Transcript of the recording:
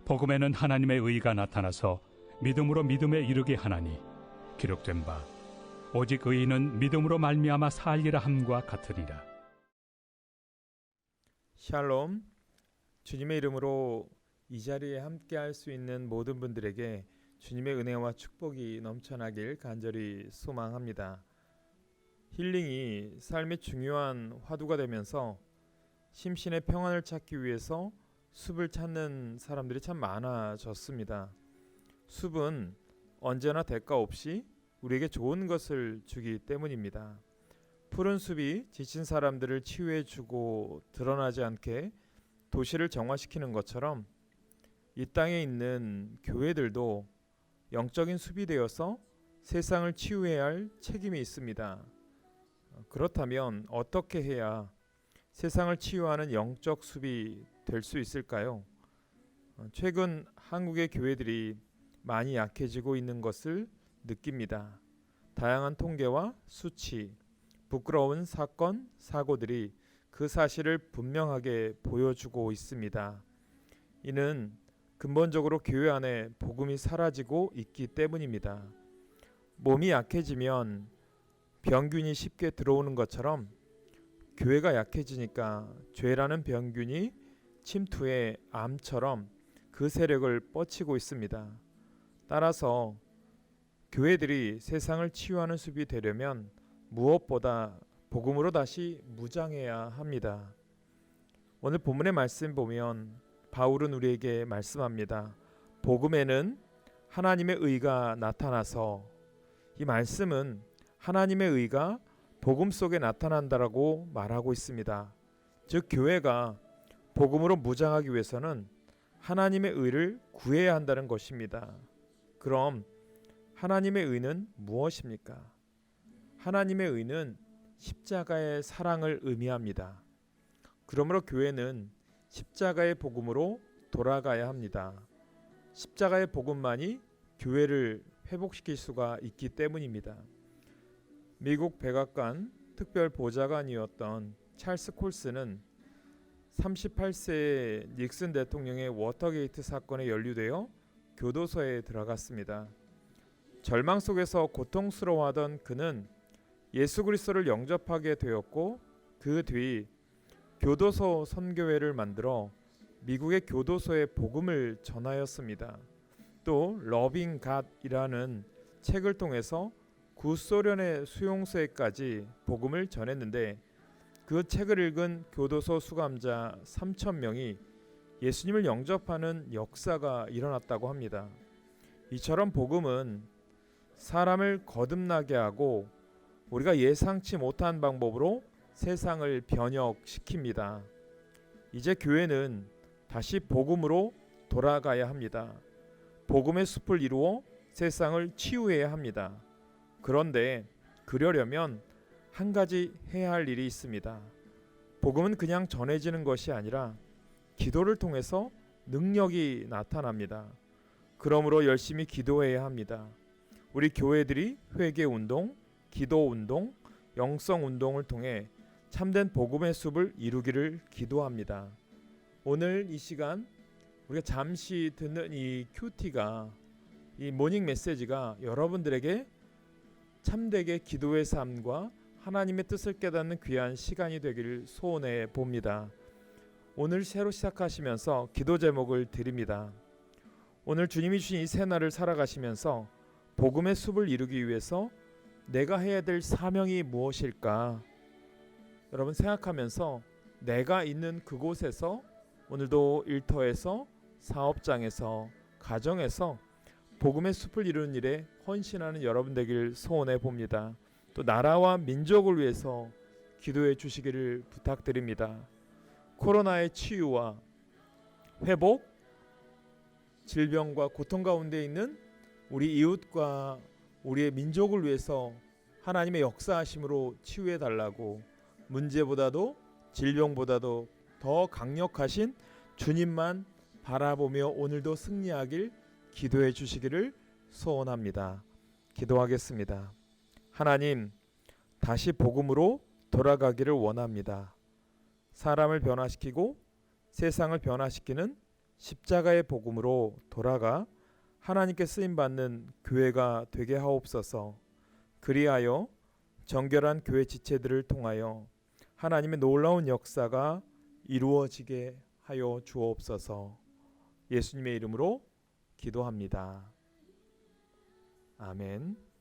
복음에는 하나님의 의가 나타나서 믿음으로 믿음에 이르게 하나니 기록된 바 오직 의인은 믿음으로 말미암아 살리라 함과 같으리라. 샬롬. 주님의 이름으로 이 자리에 함께 할 수 있는 모든 분들에게 주님의 은혜와 축복이 넘쳐나길 간절히 소망합니다. 힐링이 삶의 중요한 화두가 되면서 심신의 평안을 찾기 위해서 숲을 찾는 사람들이 참 많아졌습니다. 숲은 언제나 대가 없이 우리에게 좋은 것을 주기 때문입니다. 푸른 숲이 지친 사람들을 치유해주고 드러나지 않게 도시를 정화시키는 것처럼 이 땅에 있는 교회들도 영적인 숲이 되어서 세상을 치유해야 할 책임이 있습니다. 그렇다면 어떻게 해야 세상을 치유하는 영적 숲이 될 수 있을까요? 최근 한국의 교회들이 많이 약해지고 있는 것을 느낍니다. 다양한 통계와 수치, 부끄러운 사건, 사고들이 그 사실을 분명하게 보여주고 있습니다. 이는 근본적으로 교회 안에 복음이 사라지고 있기 때문입니다. 몸이 약해지면 병균이 쉽게 들어오는 것처럼 교회가 약해지니까 죄라는 병균이 침투해 암처럼 그 세력을 뻗치고 있습니다. 따라서 교회들이 세상을 치유하는 숲이 되려면 무엇보다 복음으로 다시 무장해야 합니다. 오늘 본문의 말씀 보면 바울은 우리에게 말씀합니다. 복음에는 하나님의 의가 나타나서, 이 말씀은 하나님의 의가 복음 속에 나타난다라고 말하고 있습니다. 즉 교회가 복음으로 무장하기 위해서는 하나님의 의를 구해야 한다는 것입니다. 그럼 하나님의 의는 무엇입니까? 하나님의 의는 십자가의 사랑을 의미합니다. 그러므로 교회는 십자가의 복음으로 돌아가야 합니다. 십자가의 복음만이 교회를 회복시킬 수가 있기 때문입니다. 미국 백악관 특별 보좌관이었던 찰스 콜스는 38세의 닉슨 대통령의 워터게이트 사건에 연루되어 교도소에 들어갔습니다. 절망 속에서 고통스러워하던 그는 예수 그리스도를 영접하게 되었고 그 뒤 교도소 선교회를 만들어 미국의 교도소에 복음을 전하였습니다. 또 러빙 갓이라는 책을 통해서 구소련의 수용소에까지 복음을 전했는데 그 책을 읽은 교도소 수감자 3,000명이 예수님을 영접하는 역사가 일어났다고 합니다. 이처럼 복음은 사람을 거듭나게 하고 우리가 예상치 못한 방법으로 세상을 변혁시킵니다. 이제 교회는 다시 복음으로 돌아가야 합니다. 복음의 숲을 이루어 세상을 치유해야 합니다. 그런데 그러려면 한 가지 해야 할 일이 있습니다. 복음은 그냥 전해지는 것이 아니라 기도를 통해서 능력이 나타납니다. 그러므로 열심히 기도해야 합니다. 우리 교회들이 회개운동, 기도운동, 영성운동을 통해 참된 복음의 숲을 이루기를 기도합니다. 오늘 이 시간 우리가 잠시 듣는 이 큐티가, 이 모닝 메시지가 여러분들에게 참되게 기도의 삶과 하나님의 뜻을 깨닫는 귀한 시간이 되기를 소원해 봅니다. 오늘 새로 시작하시면서 기도 제목을 드립니다. 오늘 주님이 주신 이 새날을 살아가시면서 복음의 숲을 이루기 위해서 내가 해야 될 사명이 무엇일까? 여러분 생각하면서 내가 있는 그곳에서 오늘도 일터에서, 사업장에서, 가정에서 복음의 숲을 이루는 일에 헌신하는 여러분 되길 소원해 봅니다. 또 나라와 민족을 위해서 기도해 주시기를 부탁드립니다. 코로나의 치유와 회복, 질병과 고통 가운데 있는 우리 이웃과 우리의 민족을 위해서 하나님의 역사하심으로 치유해 달라고, 문제보다도 질병보다도 더 강력하신 주님만 바라보며 오늘도 승리하길 기도해 주시기를 소원합니다. 기도하겠습니다. 하나님, 다시 복음으로 돌아가기를 원합니다. 사람을 변화시키고 세상을 변화시키는 십자가의 복음으로 돌아가 하나님께 쓰임 받는 교회가 되게 하옵소서. 그리하여 정결한 교회 지체들을 통하여 하나님의 놀라운 역사가 이루어지게 하여 주옵소서. 예수님의 이름으로 기도합니다. 아멘.